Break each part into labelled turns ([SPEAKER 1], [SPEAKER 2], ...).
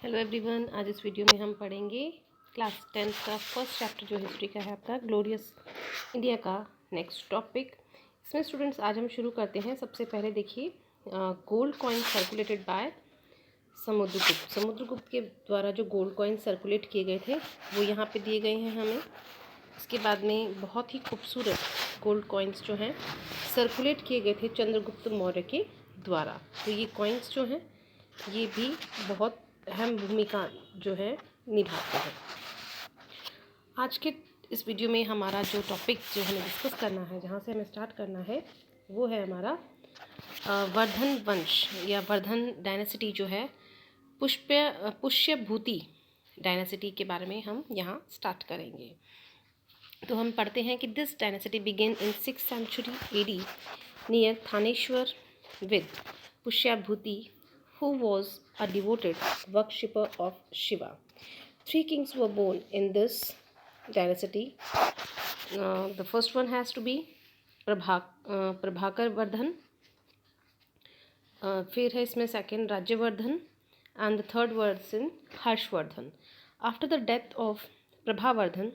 [SPEAKER 1] Hello everyone, आज इस video में हम पढ़ेंगे क्लास 10 का फर्स्ट चैप्टर जो हिस्ट्री का है आपका ग्लोरियस इंडिया का नेक्स्ट टॉपिक। इसमें स्टूडेंट्स आज हम शुरू करते हैं। सबसे पहले देखिए gold coin circulated by Samudragupta. Samudragupta के द्वारा जो गोल्ड कॉइन सर्कुलेट किए गए थे वो यहाँ पे दिए गए हैं हमें। इसके बाद में बहुत ही खूबसूरत गोल्ड कॉइन्स जो हैं सर्कुलेट किए गए थे चंद्रगुप्त मौर्य के द्वारा। तो ये कॉइन्स जो हैं ये भी बहुत अहम भूमिका जो है निभाते हैं। आज के इस वीडियो में हमारा जो टॉपिक जो हमें डिस्कस करना है, जहाँ से हमें स्टार्ट करना है, वो है हमारा वर्धन वंश या वर्धन डायनेसिटी जो है पुष्यभूति डायनेसिटी के बारे में हम यहाँ स्टार्ट करेंगे। तो हम पढ़ते हैं कि this dynasty began in 6th century AD near Thaneshwar with Pushyabhuti who was a devoted worshipper of Shiva. 3 kings were born in this dynasty. The first one has to be Prabhakar Vardhan, फिर है इसमें second Rajyavardhan and the third was in Harshvardhan. After the death of Prabhavardhan,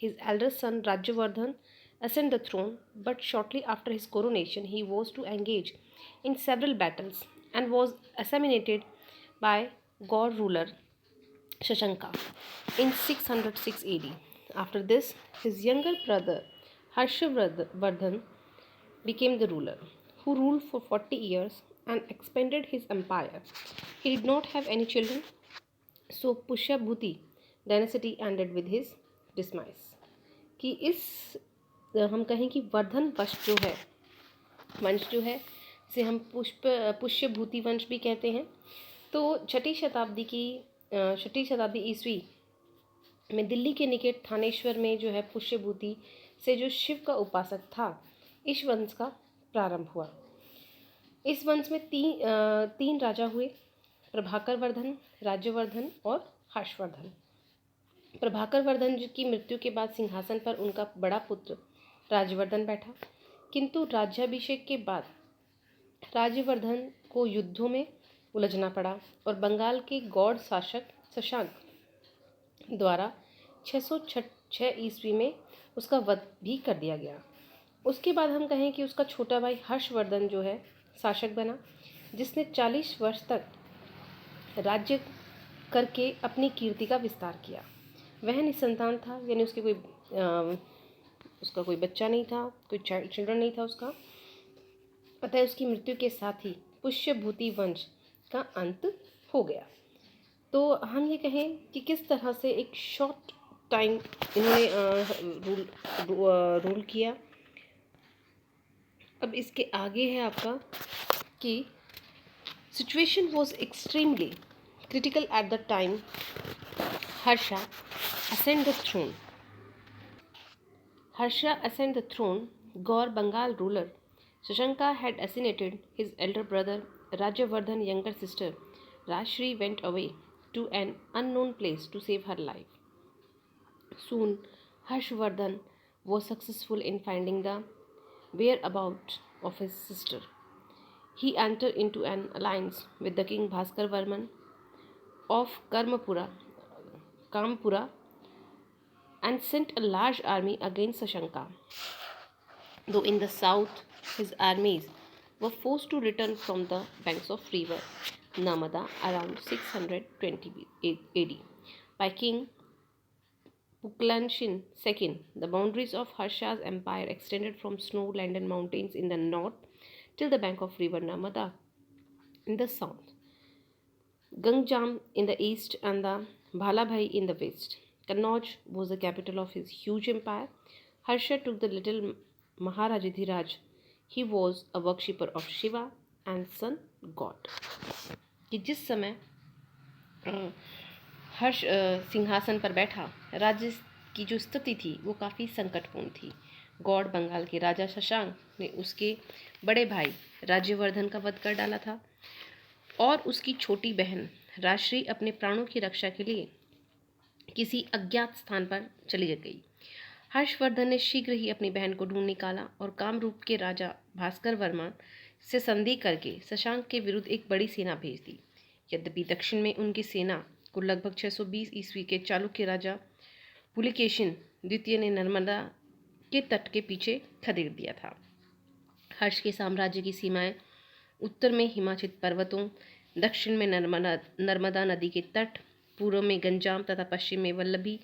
[SPEAKER 1] his eldest son Rajyavardhan ascended the throne, but shortly after his coronation he was to engage in several battles and was assassinated by Gaur ruler Shashanka in 606 AD. After this, his younger brother Harshavardhan became the ruler, who ruled for 40 years and expanded his empire. He did not have any children, so Pushyabhuti dynasty ended with his demise. कि इस हम कहें कि वर्धन वंश जो है इसे हम पुष्यभूति वंश भी कहते हैं। तो छठी शताब्दी ईस्वी में दिल्ली के निकट थानेश्वर में जो है पुष्यभूति से जो शिव का उपासक था, इस वंश का प्रारंभ हुआ। इस वंश में तीन राजा हुए, प्रभाकर वर्धन, राज्यवर्धन और हर्षवर्धन। प्रभाकर वर्धन की मृत्यु के बाद सिंहासन पर उनका बड़ा पुत्र राज्यवर्धन बैठा, किंतु राज्याभिषेक के बाद राज्यवर्धन को युद्धों में उलझना पड़ा और बंगाल के गौड़ शासक शशांक द्वारा 606 ईस्वी में उसका वध भी कर दिया गया। उसके बाद हम कहें कि उसका छोटा भाई हर्षवर्धन जो है शासक बना, जिसने 40 वर्ष तक राज्य करके अपनी कीर्ति का विस्तार किया। वह निसंतान था, यानी उसका कोई बच्चा नहीं था, कोई चिल्ड्रन नहीं था उसका। अतः उसकी मृत्यु के साथ ही पुष्यभूति वंश का अंत हो गया। तो हम ये कहें कि किस तरह से एक शॉर्ट टाइम इन्होंने रूल किया। अब इसके आगे है आपका कि situation was extremely critical at the time Harsha ascended the throne. Gaur Bengal ruler Shashanka had assassinated his elder brother Rajyavardhan. Younger sister Rashri went away to an unknown place to save her life. Soon, Harshvardhan was successful in finding the whereabouts of his sister. He entered into an alliance with the king Bhaskar Varman of Kampura and sent a large army against Shashanka. Though in the south, his armies were forced to return from the banks of river Narmada around 620 AD by King Puklanshin II. The boundaries of Harsha's empire extended from snow-laden mountains in the north till the bank of river Narmada in the south, Gangjam in the east and the Bhalabhai in the west. Kannauj was the capital of his huge empire. Harsha took the little Maharajadhiraj. He was a worshipper of Shiva and sun god. कि जिस समय हर्ष सिंहासन पर बैठा, राज्य की जो स्थिति थी वो काफ़ी संकटपूर्ण थी। गौड़ बंगाल के राजा शशांक ने उसके बड़े भाई राज्यवर्धन का वध कर डाला था और उसकी छोटी बहन राश्री अपने प्राणों की रक्षा के लिए किसी अज्ञात स्थान पर चली गई। हर्षवर्धन ने शीघ्र ही अपनी बहन को ढूंढ निकाला और कामरूप के राजा भास्कर वर्मा से संधि करके शशांक के विरुद्ध एक बड़ी सेना भेज दी। यद्यपि दक्षिण में उनकी सेना को लगभग 620 ईस्वी के चालुक्य राजा पुलिकेशिन द्वितीय ने नर्मदा के तट के पीछे खदेड़ दिया था। हर्ष के साम्राज्य की सीमाएं उत्तर में हिमाचल पर्वतों, दक्षिण में नर्मदा नदी के तट, पूर्व में गंजाम तथा पश्चिम में वल्लभी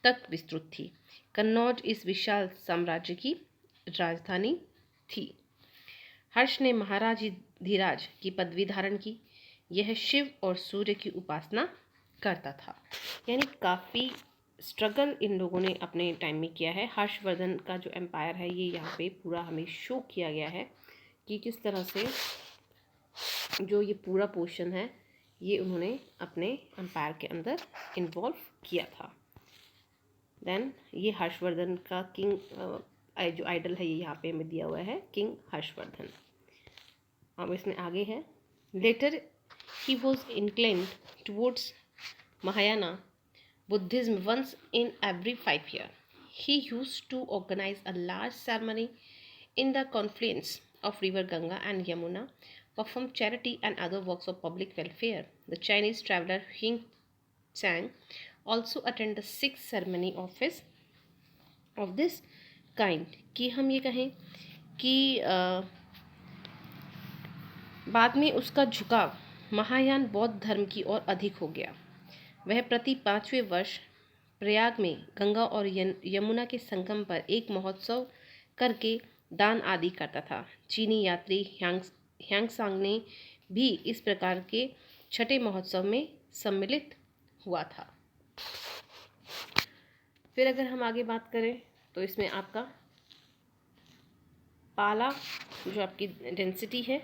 [SPEAKER 1] तक विस्तृत थी। कन्नौज इस विशाल साम्राज्य की राजधानी थी। हर्ष ने महाराज धीराज की पदवी धारण की। यह शिव और सूर्य की उपासना करता था। यानी काफ़ी स्ट्रगल इन लोगों ने अपने टाइम में किया है। हर्षवर्धन का जो एम्पायर है ये यहाँ पे पूरा हमें शो किया गया है कि किस तरह से जो ये पूरा पोर्शन है ये उन्होंने अपने एम्पायर के अंदर इन्वॉल्व किया था। देन ये हर्षवर्धन का किंग जो आइडल है ये यहाँ पे हमें दिया हुआ है, किंग हर्षवर्धन। अब इसमें आगे है, later he was inclined towards Mahayana Buddhism once in every 5 years. He used to organize a large ceremony in the confluence of river Ganga and Yamuna, perform charity and other works of public welfare. The Chinese traveler Hing Chang also attended the sixth ceremony of this kind. कि हम ये कहें कि बाद में उसका झुकाव महायान बौद्ध धर्म की ओर अधिक हो गया। वह प्रति 5वें वर्ष प्रयाग में गंगा और यमुना के संगम पर एक महोत्सव करके दान आदि करता था। चीनी यात्री ह्यांगसांग ने भी इस प्रकार के छठे महोत्सव में सम्मिलित हुआ था। फिर अगर हम आगे बात करें तो इसमें आपका पाला जो आपकी डेंसिटी है,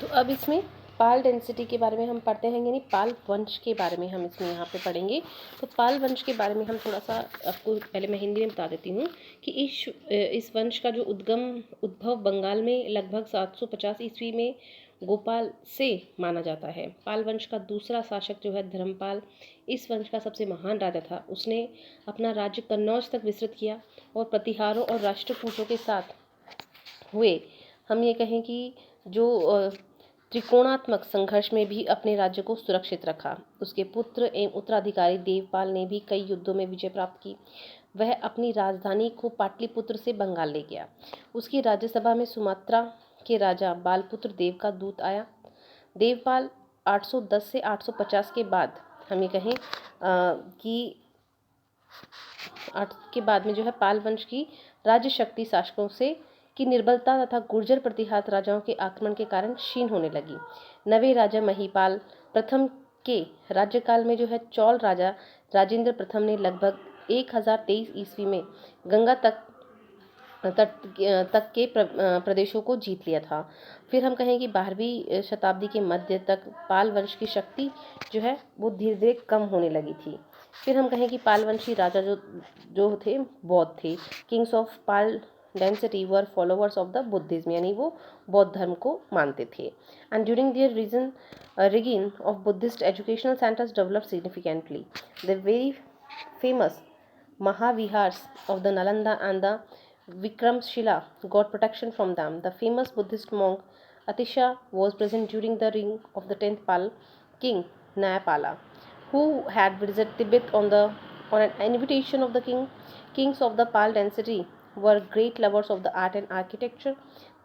[SPEAKER 1] तो अब इसमें पाल डेंसिटी के बारे में हम पढ़ते हैं, यानी पाल वंश के बारे में हम इसमें यहाँ पे पढ़ेंगे। तो पाल वंश के बारे में हम थोड़ा सा आपको पहले मैं हिंदी में बता देती हूँ कि इस वंश का जो उद्भव बंगाल में लगभग 750 ईस्वी में गोपाल से माना जाता है। पाल वंश का दूसरा शासक जो है धर्मपाल इस वंश का सबसे महान राजा था। उसने अपना राज्य कन्नौज तक विस्तृत किया और प्रतिहारों और राष्ट्रकूटों के साथ हुए हम ये कहें कि जो त्रिकोणात्मक संघर्ष में भी अपने राज्य को सुरक्षित रखा। उसके पुत्र एवं उत्तराधिकारी देवपाल ने भी कई युद्धों में विजय प्राप्त की। वह अपनी राजधानी को पाटलिपुत्र से बंगाल ले गया। उसकी राज्यसभा में सुमात्रा के राजा बालपुत्र देव का दूत आया। देवपाल 810 से 850 के बाद हम ये कहें कि 8 के बाद में जो है पाल वंश की राज्य शक्ति शासकों से की निर्बलता तथा गुर्जर प्रतिहात राजाओं के आक्रमण के कारण क्षीण होने लगी। नवे राजा महिपाल प्रथम के राज्यकाल में जो है चौल राजा राजेंद्र प्रथम ने लगभग 1023 ईस्वी में गंगा तक के प्रदेशों को जीत लिया था। फिर हम कहें कि 12वीं शताब्दी के मध्य तक पाल वंश की शक्ति जो है वो धीरे धीरे कम होने लगी थी। फिर हम कहें कि पाल वंशी राजा जो थे बौद्ध थे। Kings of Pal density were followers of the Buddhism, यानी वो बौद्ध धर्म को मानते थे। And during their reign of Buddhist educational centers developed significantly. The very famous Mahavihars of the Nalanda and the Vikramshila got protection from them. The famous Buddhist monk Atisha was present during the reign of the 10th Pal king Nayapala, who had visited Tibet on an invitation of the kings of the Pal dynasty were great lovers of the art and architecture.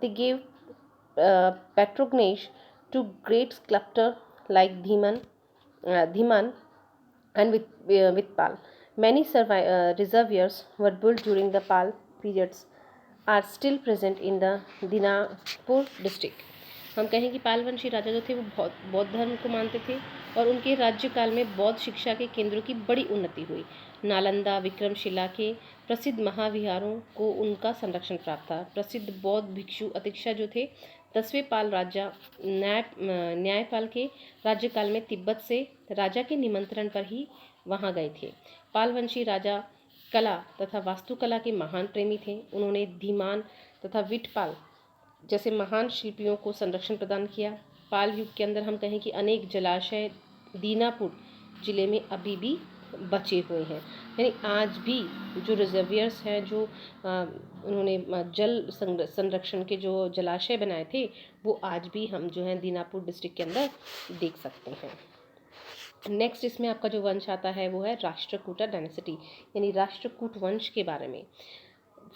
[SPEAKER 1] They gave patronage to great sculptors like Dhiman and Vitpal. Many reservoirs were built during the Pal periods are still present in the Dinapur district. हम कहें कि पालवंशी राजा जो थे वो बौद्ध धर्म को मानते थे और उनके राज्यकाल में बौद्ध शिक्षा के केंद्रों की बड़ी उन्नति हुई। नालंदा विक्रमशिला के प्रसिद्ध महाविहारों को उनका संरक्षण प्राप्त था। प्रसिद्ध बौद्ध भिक्षु अतिक्षा जो थे 10वें पाल राजा न्यायपाल के राज्यकाल में तिब्बत से राजा के निमंत्रण पर ही वहां गए थे। पालवंशी राजा कला तथा वास्तुकला के महान प्रेमी थे। उन्होंने धीमान तथा विटपाल जैसे महान शिल्पियों को संरक्षण प्रदान किया। पाल युग के अंदर हम कहें कि अनेक जलाशय दीनापुर जिले में अभी भी बचे हुए हैं। यानी आज भी जो रिजर्वियर्स हैं, जो उन्होंने जल संरक्षण के जो जलाशय बनाए थे, वो आज भी हम जो है दीनापुर डिस्ट्रिक्ट के अंदर देख सकते हैं। नेक्स्ट इसमें आपका जो वंश आता है वो है राष्ट्रकूटा डायनेसिटी, यानी राष्ट्रकूट वंश के बारे में।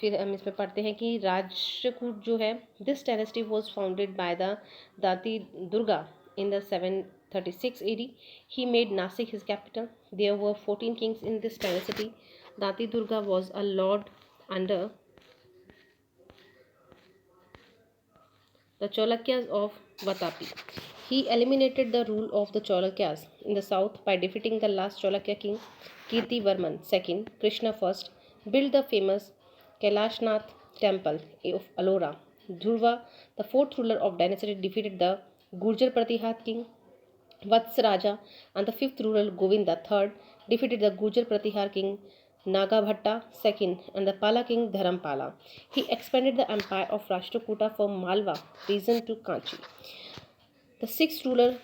[SPEAKER 1] फिर हम इसमें पढ़ते हैं कि राष्ट्रकूट जो है, this dynasty was founded by the Dantidurga in the 736 AD. He made Nasik his capital. There were 14 kings in this dynasty. Dati Durga was a lord under the Cholukyas of Vatapi. He eliminated the rule of the Cholukyas in the south by defeating the last Cholukya king Kirtivarman II. Krishna first built the famous Kailashnath temple of Ellora. Dhruva, the fourth ruler of dynasty, defeated the Gurjar Pratihar king Vatsraja, and the fifth ruler Govinda III defeated the Gurjar Pratihar king Nagabhatta II and the Pala king Dharampala. He expanded the empire of Rashtrakuta from Malwa region to Kanchi. The sixth ruler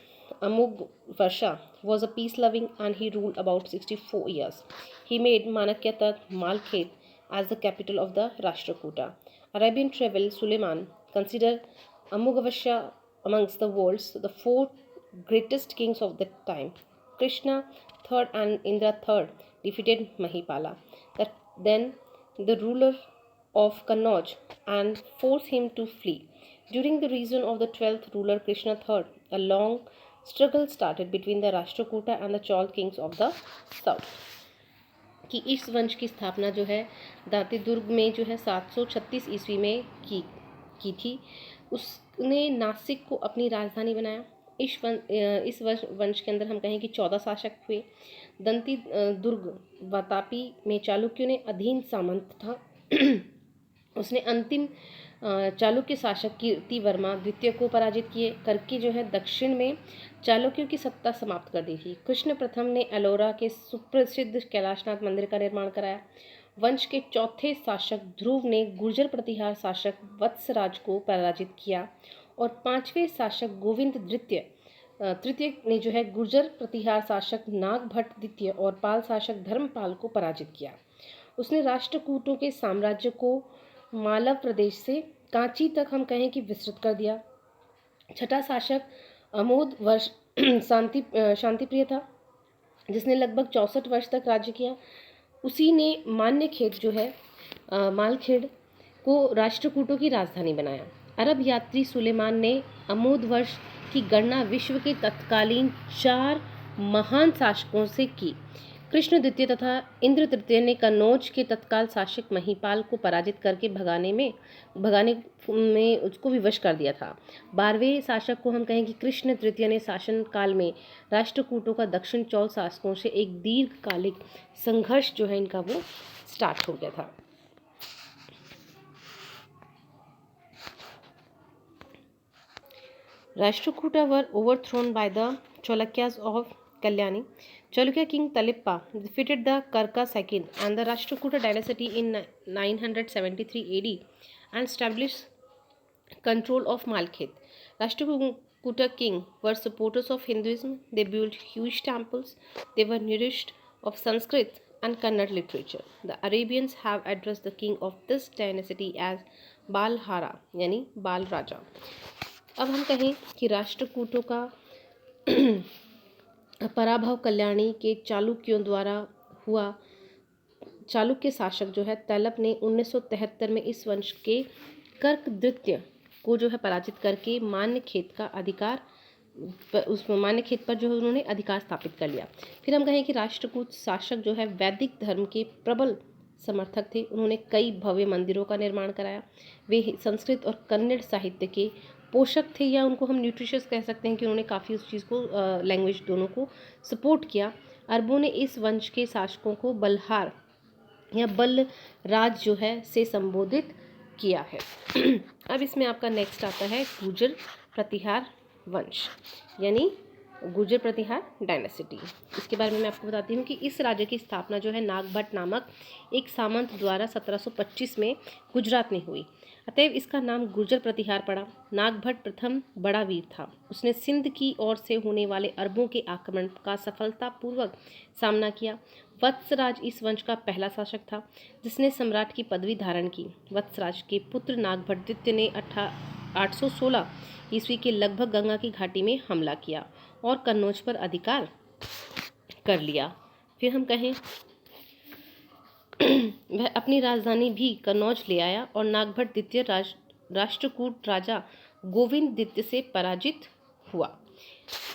[SPEAKER 1] Amugvarsha was a peace-loving and he ruled about 64 years. He made Manakyata Malkhet as the capital of the Rashtrakuta. Arabian traveler Suleiman considered Amugvarsha amongst the world's the four greatest kings of that time. Krishna III and Indra III defeated Mahipala, then the ruler of Kannauj, and forced him to flee. During the reign of the 12th ruler Krishna III, a long struggle started between the Rashtrakuta and the Chol kings of the south. कि इस वंश की स्थापना जो है दाती दुर्ग में जो है 736 ईस्वी में की थी। उसने नासिक को अपनी राजधानी बनाया। इस वंश के अंदर हम कहें कि 14 शासक हुए। दंती दुर्ग वातापी में चालुक्यों ने अधीन सामंत था। उसने अंतिम चालुक्य शासक कीर्तिवर्मा द्वितीय को पराजित किए करके जो है दक्षिण में चालुक्यों की सत्ता समाप्त कर दी थी। कृष्ण प्रथम ने एलोरा के सुप्रसिद्ध कैलाशनाथ मंदिर का निर्माण कराया। वंश के चौथे शासक ध्रुव ने गुर्जर प्रतिहार शासक वत्सराज को पराजित किया और पांचवें शासक गोविंद तृतीय ने जो है गुर्जर प्रतिहार शासक नागभट्ट द्वितीय और पाल शासक धर्मपाल को पराजित किया। उसने राष्ट्रकूटों के साम्राज्य को मालव प्रदेश से कांची तक हम कहें कि विस्तृत कर दिया। छठा शासक अमोद वर्ष शांतिप्रिय था, जिसने लगभग 64 वर्ष तक राज्य किया। उसी ने मान्यखेड़ जो है मालखेड़ को राष्ट्रकूटों की राजधानी बनाया। अरब यात्री सुलेमान ने अमोद वर्ष की गणना विश्व के तत्कालीन 4 महान शासकों से की। कृष्ण द्वितीय तथा इंद्र तृतीय ने कन्नौज के तत्काल शासक महिपाल को पराजित करके भगाने में उसको विवश कर दिया था। 12वें शासक को हम कहें कि कृष्ण तृतीय ने शासन काल में राष्ट्रकूटों का दक्षिण चौल शासकों से एक दीर्घकालिक संघर्ष जो है इनका वो स्टार्ट हो गया था। Rashtrakuta were overthrown by the Chalukyas of Kalyani. Chalukya king Talippa defeated the Karka II and the Rashtrakuta dynasty in 973 AD and established control of Malkhet. Rashtrakuta king were supporters of Hinduism. They built huge temples. They were nourished of Sanskrit and Kannada literature. The Arabians have addressed the king of this dynasty as Balhara, यानी बाल राजा। अब हम कहें कि राष्ट्रकूटों का पराभव कल्याणी के चालुक्यों द्वारा हुआ। चालुक्य शासक जो है तैलप ने 1973 में इस वंश के कर्क द्वितीय को जो है पराजित करके मान्यखेत पर जो है उन्होंने अधिकार स्थापित कर लिया। फिर हम कहें कि राष्ट्रकूट शासक जो है वैदिक धर्म के प्रबल समर्थक थे। उन्होंने कई भव्य मंदिरों का निर्माण कराया। वे संस्कृत और कन्नड़ साहित्य के पोषक थे, या उनको हम न्यूट्रिशियस कह सकते हैं कि उन्होंने काफ़ी उस चीज़ को लैंग्वेज दोनों को सपोर्ट किया। अरबों ने इस वंश के शासकों को बलहार या बल राज जो है से संबोधित किया है। अब इसमें आपका नेक्स्ट आता है गुर्जर प्रतिहार वंश, यानी गुर्जर प्रतिहार डायनेसिटी। इसके बारे में मैं आपको बताती हूँ कि इस राज्य की स्थापना जो है नागभट्ट नामक एक सामंत द्वारा 1725 में गुजरात में हुई, अतएव इसका नाम गुर्जर प्रतिहार पड़ा। नागभट्ट प्रथम बड़ा वीर था। उसने सिंध की ओर से होने वाले अरबों के आक्रमण का सफलतापूर्वक सामना किया। वत्सराज इस वंश का पहला शासक था जिसने सम्राट की पदवी धारण की। वत्सराज के पुत्र नागभट्ट द्वितीय ने 816 ईस्वी के लगभग गंगा की घाटी में हमला किया और कन्नौज पर अधिकार कर लिया। फिर हम कहें वह अपनी राजधानी भी कन्नौज ले आया और नागभट्ट द्वितीय राष्ट्रकूट राजा गोविंद द्वितीय से पराजित हुआ।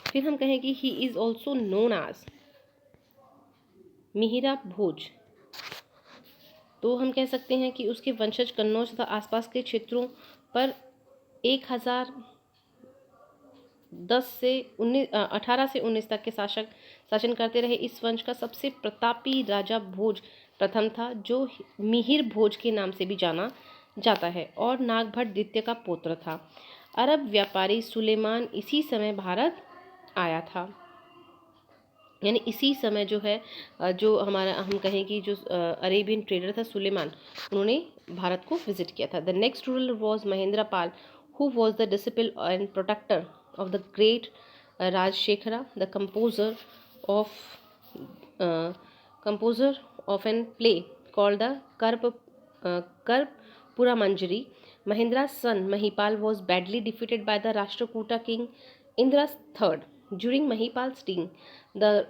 [SPEAKER 1] फिर हम कहें कि he is also known as Mihira Bhoj. तो हम कह सकते हैं कि उसके वंशज कन्नौज तथा आसपास के क्षेत्रों पर 18 से 19 तक के शासन करते रहे। इस वंश का सबसे प्रतापी राजा भोज प्रथम था, जो मिहिर भोज के नाम से भी जाना जाता है और नागभट्ट द्वितीय का पुत्र था। अरब व्यापारी सुलेमान इसी समय भारत आया था, यानी इसी समय जो है जो हमारा हम कहें कि जो अरेबियन ट्रेडर था सुलेमान, उन्होंने भारत को विजिट किया था। The next ruler was Mahendra Pal, who was the disciple and protector of the great Rajshekhara, the composer of an play called the Karpura Manjari. Mahendra's son Mahipal was badly defeated by the Rashtrakuta king Indra III. During Mahipal's reign, the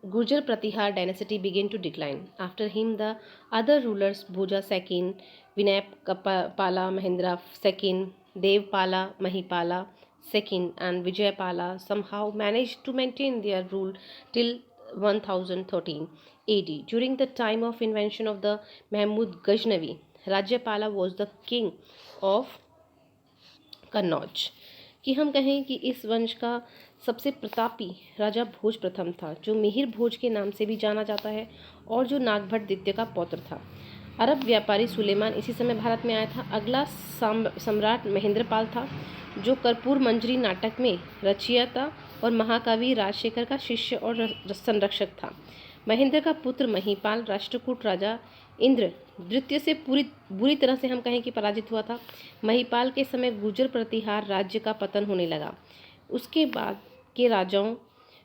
[SPEAKER 1] Gurjar Pratihar dynasty began to decline. After him, the other rulers Bhoja II, Vinayapala Mahendra II, Devpala Mahipala II, and Vijayapala somehow managed to maintain their rule till 1013 AD. During the time of invention of the Mahmud Ghaznavi, Rajyapala was the king of Kannauj. कि हम कहें कि इस वंश का सबसे प्रतापी राजा भोज प्रथम था, जो मिहिर भोज के नाम से भी जाना जाता है और जो नागभट्ट द्वितीय का पौत्र था। अरब व्यापारी सुलेमान इसी समय भारत में आया था। अगला सम्राट महेंद्रपाल था, जो कर्पूर मंजरी नाटक में रचयिता और महाकवि राजशेखर का शिष्य और संरक्षक था। महेंद्र का पुत्र महिपाल राष्ट्रकूट राजा इंद्र द्वितीय से बुरी तरह से हम कहें कि पराजित हुआ था। महिपाल के समय गुर्जर प्रतिहार राज्य का पतन होने लगा। उसके बाद के राजाओं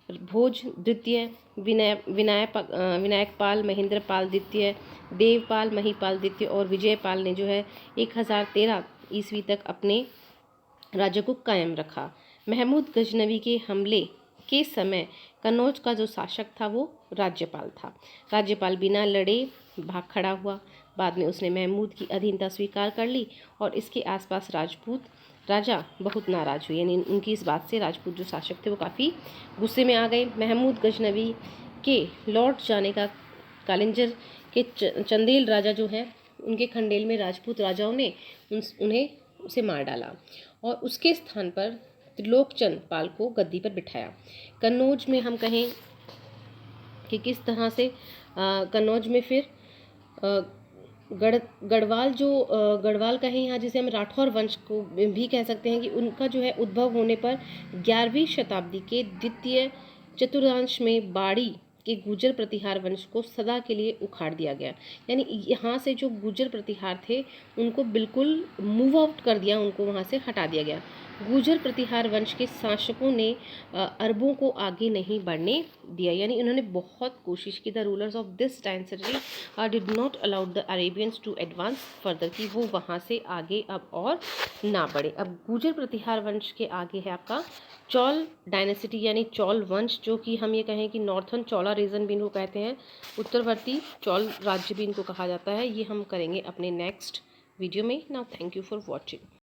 [SPEAKER 1] भोज द्वितीय, विनायकपाल, महेंद्रपाल द्वितीय, देवपाल, महिपाल द्वितीय और विजयपाल ने जो है 1013 ईस्वी तक अपने राज्य को कायम रखा। महमूद गजनवी के हमले के समय कन्नौज का जो शासक था वो राज्यपाल था। राज्यपाल बिना लड़े भाग खड़ा हुआ। बाद में उसने महमूद की अधीनता स्वीकार कर ली और इसके आसपास राजपूत राजा बहुत नाराज हुए, यानी उनकी इस बात से राजपूत जो शासक थे वो काफ़ी गुस्से में आ गए। महमूद गजनवी के लौट जाने का कालिंजर के चंदेल राजा जो है उनके खंडेल में राजपूत राजाओं ने उसे मार डाला और उसके स्थान पर त्रिलोकचंद पाल को गद्दी पर बिठाया। कन्नौज में हम कहें कि किस तरह से कन्नौज में फिर गढ़वाल कहें यहाँ, जिसे हम राठौर वंश को भी कह सकते हैं, कि उनका जो है उद्भव होने पर 11वीं शताब्दी के द्वितीय चतुर्थांश में बाड़ी के गुर्जर प्रतिहार वंश को सदा के लिए उखाड़ दिया गया। यानी यहाँ से जो गुर्जर प्रतिहार थे उनको बिल्कुल मूव आउट कर दिया, उनको वहाँ से हटा दिया गया। गुर्जर प्रतिहार वंश के शासकों ने अरबों को आगे नहीं बढ़ने दिया, यानी इन्होंने बहुत कोशिश की। The rulers of this dynasty did not allowed the Arabians to advance further, कि वो वहाँ से आगे अब और ना बढ़े। अब गुर्जर प्रतिहार वंश के आगे है आपका चौल डायनेसिटी, यानी चौल वंश, जो कि हम ये कहें कि नॉर्थन चौला रीजन भी इनको कहते हैं, उत्तरवर्ती चौल राज्य भी इनको कहा जाता है। ये हम करेंगे अपने नेक्स्ट वीडियो में। Now thank you for watching.